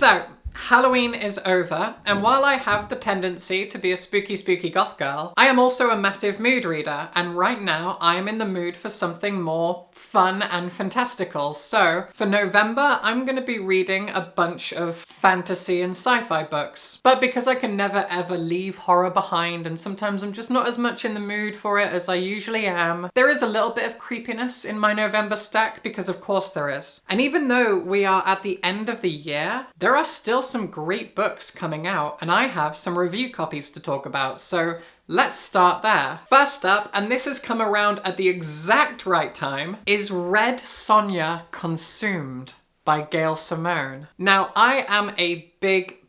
So, Halloween is over, and while I have the tendency to be a spooky goth girl, I am also a massive mood reader, and right now I am in the mood for something more fun and fantastical. So, for November, I'm going to be reading a bunch of fantasy and sci-fi books. But because I can never ever leave horror behind, and sometimes I'm just not as much in the mood for it as I usually am, there is a little bit of creepiness in my November stack, because of course there is. And even though we are at the end of the year, there are still some great books coming out, and I have some review copies to talk about, so let's start there. First up, and this has come around at the exact right time, is Red Sonia Consumed by Gail Simone. Now, I am a big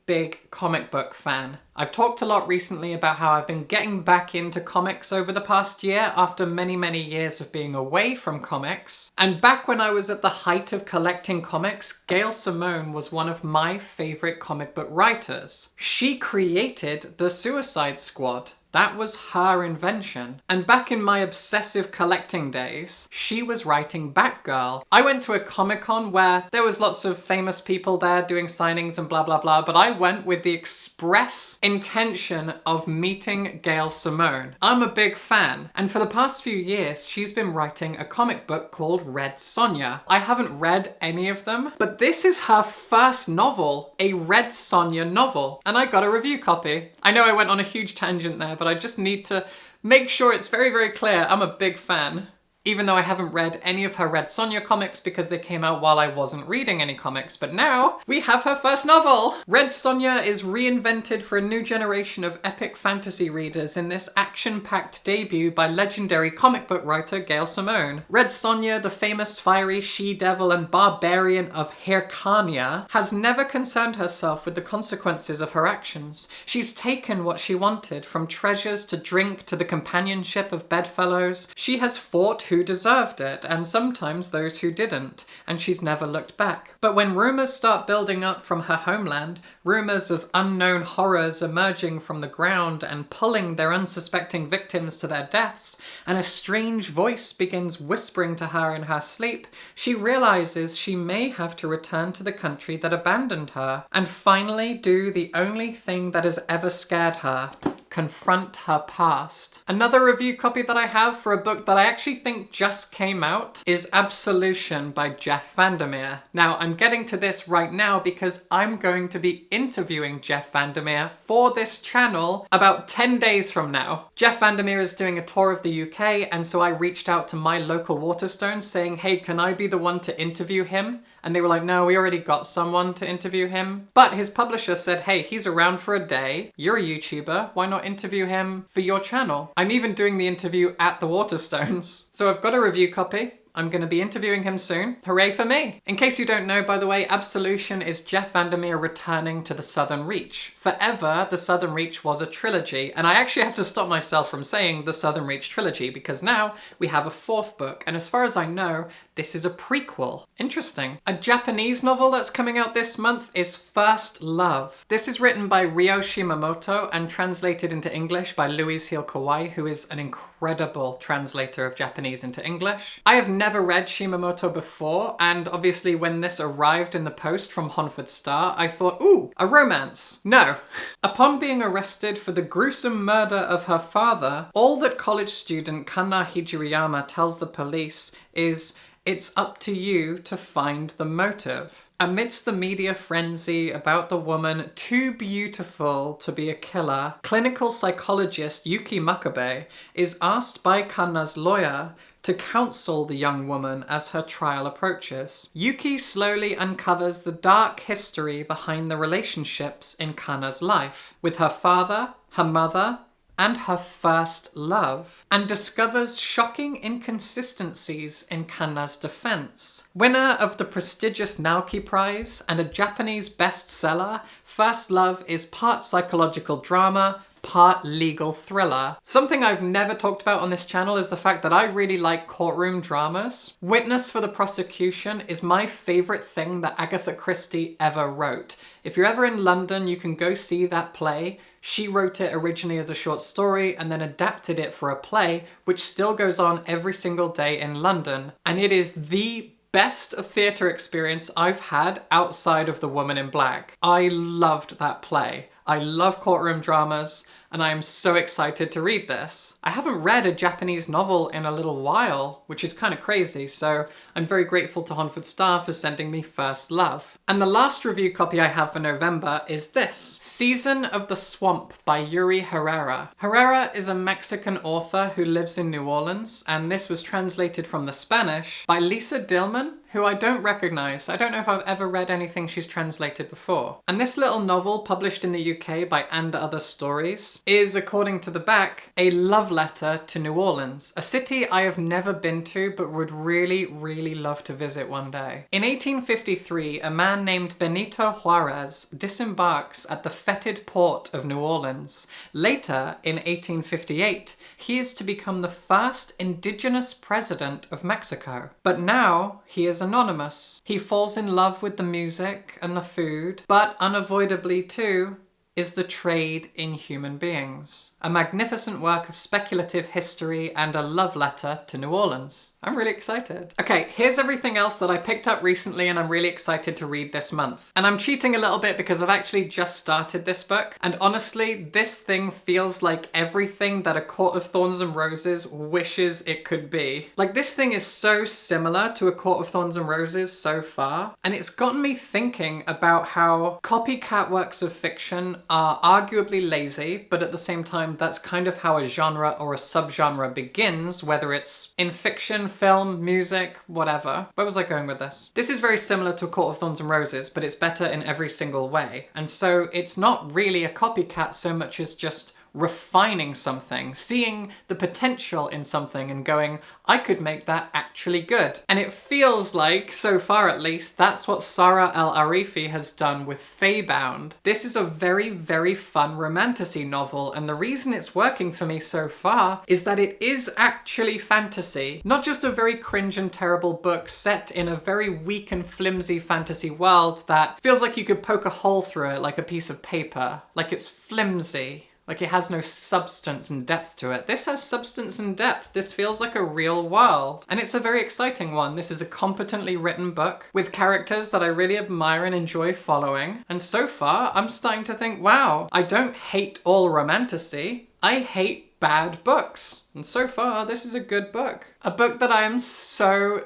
comic book fan. I've talked a lot recently about how I've been getting back into comics over the past year after many years of being away from comics. And back when I was at the height of collecting comics, Gail Simone was one of my favorite comic book writers. She created the Suicide Squad. That was her invention. And back in my obsessive collecting days, she was writing Batgirl. I went to a Comic-Con where there was lots of famous people there doing signings and blah blah, but I went with the express intention of meeting Gail Simone. I'm a big fan, and for the past few years, she's been writing a comic book called Red Sonja. I haven't read any of them, but this is her first novel, a Red Sonja novel, and I got a review copy. I know I went on a huge tangent there, but I just need to make sure it's very clear I'm a big fan. Even though I haven't read any of her Red Sonja comics because they came out while I wasn't reading any comics, but now we have her first novel! Red Sonja is reinvented for a new generation of epic fantasy readers in this action-packed debut by legendary comic book writer Gail Simone. Red Sonja, the famous fiery she-devil and barbarian of Hyrcania, has never concerned herself with the consequences of her actions. She's taken what she wanted, from treasures to drink to the companionship of bedfellows. She has fought who deserved it, and sometimes those who didn't, and she's never looked back. But when rumours start building up from her homeland, rumours of unknown horrors emerging from the ground and pulling their unsuspecting victims to their deaths, and a strange voice begins whispering to her in her sleep, she realises she may have to return to the country that abandoned her, and finally do the only thing that has ever scared her: confront her past. Another review copy that I have for a book that I actually think just came out is Absolution by Jeff Vandermeer. Now, I'm getting to this right now because I'm going to be interviewing Jeff Vandermeer for this channel about 10 days from now. Jeff Vandermeer is doing a tour of the UK, and so I reached out to my local Waterstones saying, hey, can I be the one to interview him? And they were like, no, we already got someone to interview him. But his publisher said, hey, he's around for a day. You're a YouTuber. Why not interview him for your channel? I'm even doing the interview at the Waterstones. So I've got a review copy. I'm going to be interviewing him soon. Hooray for me! In case you don't know, by the way, Absolution is Jeff Vandermeer returning to the Southern Reach. Forever, the Southern Reach was a trilogy, and I actually have to stop myself from saying the Southern Reach trilogy because now we have a fourth book, and as far as I know, this is a prequel. Interesting. A Japanese novel that's coming out this month is First Love. This is written by Ryo Shimamoto and translated into English by Louise Hill Kawai, who is an incredible translator of Japanese into English. I have never read Shimamoto before, and obviously when this arrived in the post from Honford Star, I thought, ooh, a romance. No. Upon being arrested for the gruesome murder of her father, all that college student Kana Hijiriyama tells the police is, it's up to you to find the motive. Amidst the media frenzy about the woman too beautiful to be a killer, clinical psychologist Yuki Makabe is asked by Kana's lawyer to counsel the young woman as her trial approaches. Yuki slowly uncovers the dark history behind the relationships in Kana's life, with her father, her mother, and her first love, and discovers shocking inconsistencies in Kana's defense. Winner of the prestigious Naoki Prize and a Japanese bestseller, First Love is part psychological drama, part legal thriller. Something I've never talked about on this channel is the fact that I really like courtroom dramas. Witness for the Prosecution is my favourite thing that Agatha Christie ever wrote. If you're ever in London, you can go see that play. She wrote it originally as a short story and then adapted it for a play, which still goes on every single day in London. And it is the best theatre experience I've had outside of The Woman in Black. I loved that play. I love courtroom dramas, and I am so excited to read this. I haven't read a Japanese novel in a little while, which is kind of crazy, so I'm very grateful to Honford Star for sending me First Love. And the last review copy I have for November is this, Season of the Swamp by Yuri Herrera. Herrera is a Mexican author who lives in New Orleans, and this was translated from the Spanish by Lisa Dillman, who I don't recognize. I don't know if I've ever read anything she's translated before. And this little novel, published in the UK by And Other Stories, is, according to the back, a love letter to New Orleans, a city I have never been to but would really, really love to visit one day. In 1853, a man named Benito Juarez disembarks at the fetid port of New Orleans. Later, in 1858, he is to become the first indigenous president of Mexico. But now, he is anonymous. He falls in love with the music and the food, but unavoidably too, is the trade in human beings. A magnificent work of speculative history and a love letter to New Orleans. I'm really excited. Okay, here's everything else that I picked up recently and I'm really excited to read this month. And I'm cheating a little bit because I've actually just started this book. And honestly, this thing feels like everything that A Court of Thorns and Roses wishes it could be. Like, this thing is so similar to A Court of Thorns and Roses so far. And it's gotten me thinking about how copycat works of fiction are arguably lazy, but at the same time, that's kind of how a genre or a subgenre begins, whether it's in fiction, film, music, whatever. Where was I going with this? This is very similar to A Court of Thorns and Roses, but it's better in every single way. And so it's not really a copycat so much as just refining something, seeing the potential in something and going, I could make that actually good. And it feels like, so far at least, that's what Sara El-Arifi has done with Fae Bound. This is a very, very fun romantasy novel, and the reason it's working for me so far is that it is actually fantasy. Not just a very cringe and terrible book set in a very weak and flimsy fantasy world that feels like you could poke a hole through it like a piece of paper. Like it's flimsy. Like it has no substance and depth to it. This has substance and depth. This feels like a real world. And it's a very exciting one. This is a competently written book with characters that I really admire and enjoy following. And so far, I'm starting to think, wow, I don't hate all romantasy. I hate bad books. And so far, this is a good book. A book that I am so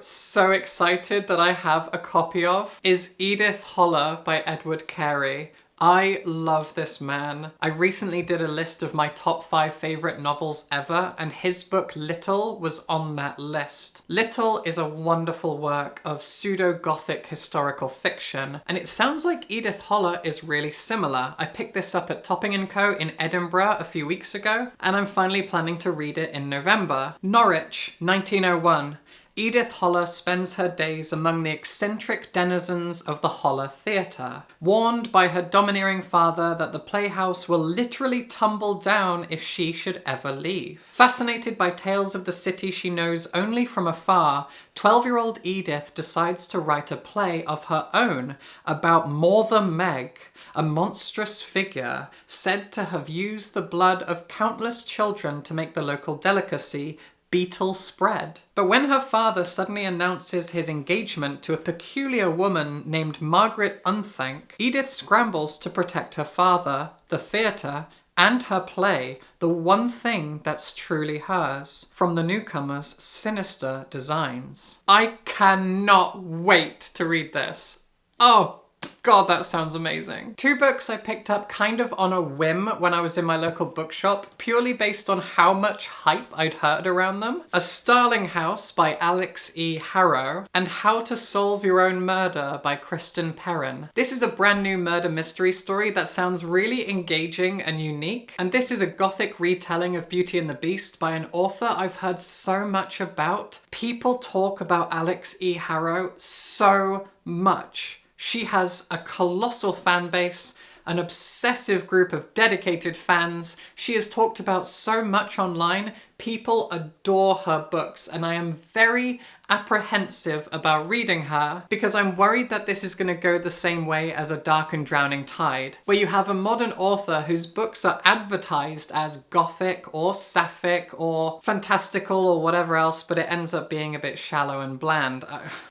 excited that I have a copy of is Edith Holler by Edward Carey. I love this man. I recently did a list of my top 5 favourite novels ever, and his book Little was on that list. Little is a wonderful work of pseudo-gothic historical fiction, and it sounds like Edith Holler is really similar. I picked this up at Topping & Co. in Edinburgh a few weeks ago, and I'm finally planning to read it in November. Norwich, 1901. Edith Holler spends her days among the eccentric denizens of the Holler Theatre, warned by her domineering father that the playhouse will literally tumble down if she should ever leave. Fascinated by tales of the city she knows only from afar, 12-year-old Edith decides to write a play of her own about Mawther Meg, a monstrous figure said to have used the blood of countless children to make the local delicacy beetle spread. But when her father suddenly announces his engagement to a peculiar woman named Margaret Unthank, Edith scrambles to protect her father, the theatre, and her play, the one thing that's truly hers, from the newcomer's sinister designs. I cannot wait to read this. Oh, God, that sounds amazing. 2 books I picked up kind of on a whim when I was in my local bookshop, purely based on how much hype I'd heard around them. A Starling House by Alex E. Harrow, and How to Solve Your Own Murder by Kristen Perrin. This is a brand new murder mystery story that sounds really engaging and unique, and this is a gothic retelling of Beauty and the Beast by an author I've heard so much about. People talk about Alex E. Harrow so much. She has a colossal fan base, an obsessive group of dedicated fans. She is talked about so much online People adore her books, and I am very apprehensive about reading her because I'm worried that this is going to go the same way as A Dark and Drowning Tide, where you have a modern author whose books are advertised as gothic or sapphic or fantastical or whatever else, but it ends up being a bit shallow and bland.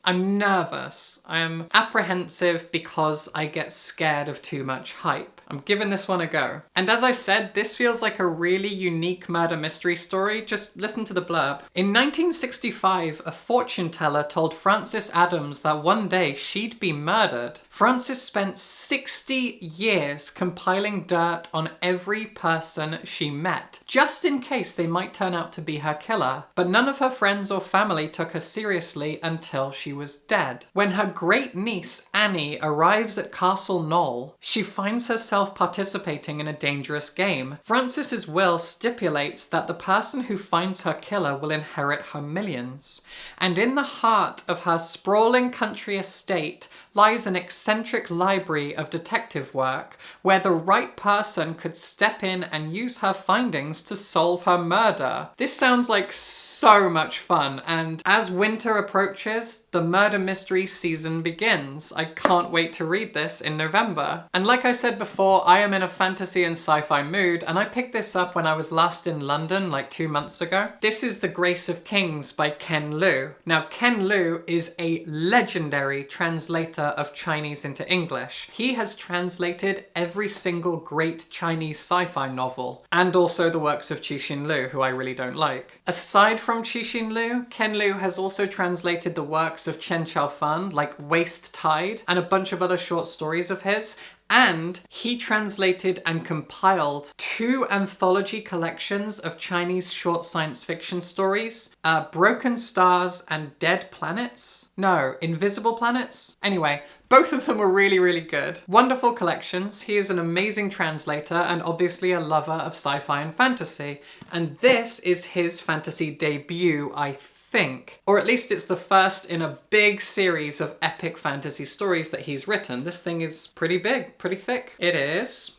I'm nervous. I am apprehensive because I get scared of too much hype. I'm giving this one a go. And as I said, this feels like a really unique murder mystery story. Just listen to the blurb. In 1965, a fortune teller told Frances Adams that one day she'd be murdered. Frances spent 60 years compiling dirt on every person she met, just in case they might turn out to be her killer. But none of her friends or family took her seriously until she was dead. When her great niece, Annie, arrives at Castle Knoll, she finds herself participating in a dangerous game. Frances's will stipulates that the person who finds her killer will inherit her millions. And in the heart of her sprawling country estate lies an eccentric library of detective work where the right person could step in and use her findings to solve her murder. This sounds like so much fun, and as winter approaches, the murder mystery season begins. I can't wait to read this in November. And like I said before, I am in a fantasy and sci-fi mood, and I picked this up when I was last in London like 2 months ago. This is The Grace of Kings by Ken Liu. Now, Ken Liu is a legendary translator of Chinese into English. He has translated every single great Chinese sci-fi novel, and also the works of Cixin Liu, who I really don't like. Aside from Cixin Liu, Ken Liu has also translated the works of Chen Xiaofan, like Waste Tide, and a bunch of other short stories of his. And he translated and compiled 2 anthology collections of Chinese short science fiction stories, Broken Stars and Dead Planets? No, Invisible Planets? Anyway, both of them were really, really good. Wonderful collections. He is an amazing translator and obviously a lover of sci-fi and fantasy. And this is his fantasy debut, I think. Or at least it's the first in a big series of epic fantasy stories that he's written. This thing is pretty big, pretty thick. It is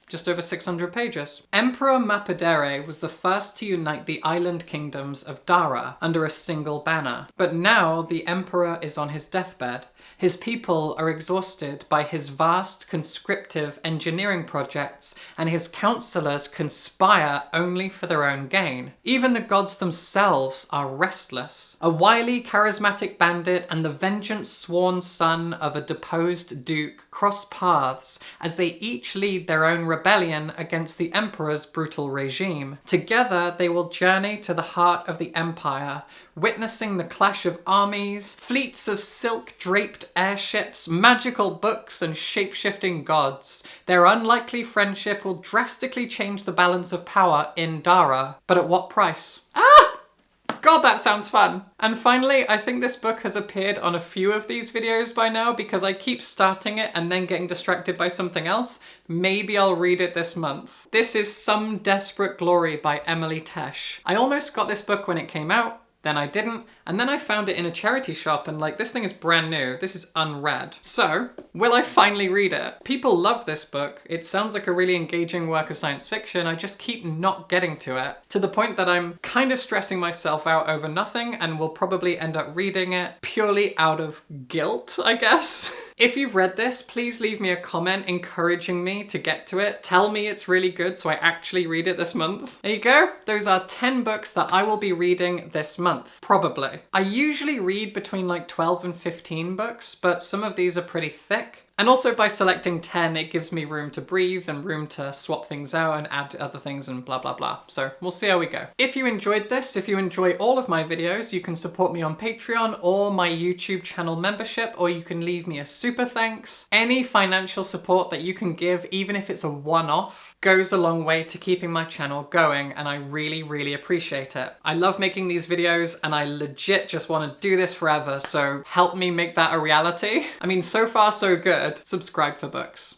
just over 600 pages. Emperor Mappadere was the first to unite the island kingdoms of Dara under a single banner. But now the emperor is on his deathbed. His people are exhausted by his vast conscriptive engineering projects, and his counselors conspire only for their own gain. Even the gods themselves are restless. A wily, charismatic bandit and the vengeance-sworn son of a deposed duke cross paths as they each lead their own rebellion against the emperor's brutal regime. Together, they will journey to the heart of the empire, witnessing the clash of armies, fleets of silk-draped airships, magical books, and shape-shifting gods. Their unlikely friendship will drastically change the balance of power in Dara. But at what price? God, that sounds fun. And finally, I think this book has appeared on a few of these videos by now because I keep starting it and then getting distracted by something else. Maybe I'll read it this month. This is Some Desperate Glory by Emily Tesh. I almost got this book when it came out, then I didn't, and then I found it in a charity shop and like, this thing is brand new. This is unread. So, will I finally read it? People love this book. It sounds like a really engaging work of science fiction. I just keep not getting to it, to the point that I'm kind of stressing myself out over nothing and will probably end up reading it purely out of guilt, I guess. If you've read this, please leave me a comment encouraging me to get to it. Tell me it's really good so I actually read it this month. There you go. Those are 10 books that I will be reading this month, probably. I usually read between like 12 and 15 books, but some of these are pretty thick. And also by selecting 10, it gives me room to breathe and room to swap things out and add other things and blah, blah, blah. So we'll see how we go. If you enjoyed this, if you enjoy all of my videos, you can support me on Patreon or my YouTube channel membership, or you can leave me a super thanks. Any financial support that you can give, even if it's a one-off, goes a long way to keeping my channel going, and I really, really appreciate it. I love making these videos and I legit just want to do this forever, so help me make that a reality. I mean, so far so good. Subscribe for books.